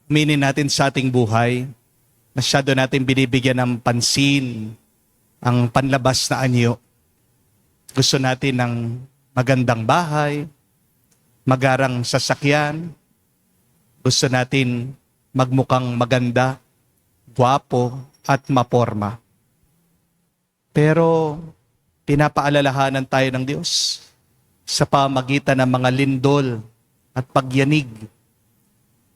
Minin natin sa ating buhay, masyado natin binibigyan ng pansin ang panlabas na anyo. Gusto natin ng magandang bahay, magarang sasakyan. Gusto natin magmukhang maganda, gwapo at maporma. Pero pinapaalalahanan tayo ng Diyos sa pamagitan ng mga lindol at pagyanig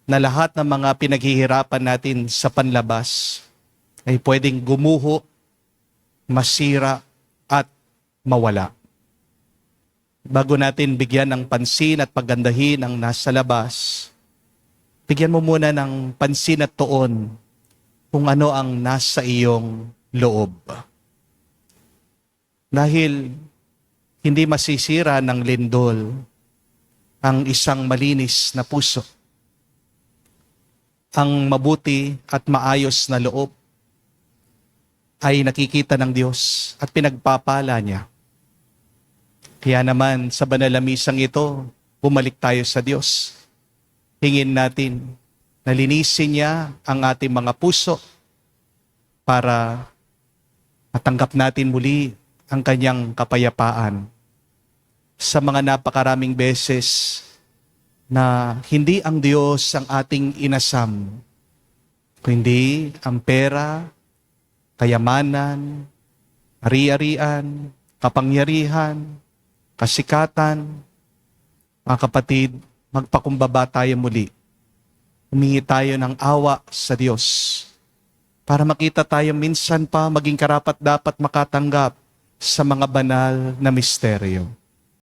na lahat ng mga pinaghihirapan natin sa panlabas ay pwedeng gumuho, masira at mawala. Bago natin bigyan ng pansin at pagandahin ang nasa labas, bigyan mo muna ng pansin at tuon kung ano ang nasa iyong loob. Dahil hindi masisira ng lindol ang isang malinis na puso. Ang mabuti at maayos na loob ay nakikita ng Diyos at pinagpapala niya. Kaya naman sa banal na misang ito, bumalik tayo sa Diyos. Hingin natin na linisin niya ang ating mga puso para matanggap natin muli ang kanyang kapayapaan. Sa mga napakaraming beses na hindi ang Diyos ang ating inasam, kundi ang pera, kayamanan, ari-arian, kapangyarihan, kasikatan. Mga kapatid, magpakumbaba tayo muli. Humingi tayo ng awa sa Diyos para makita tayo minsan pa maging karapat dapat makatanggap sa mga banal na misteryo.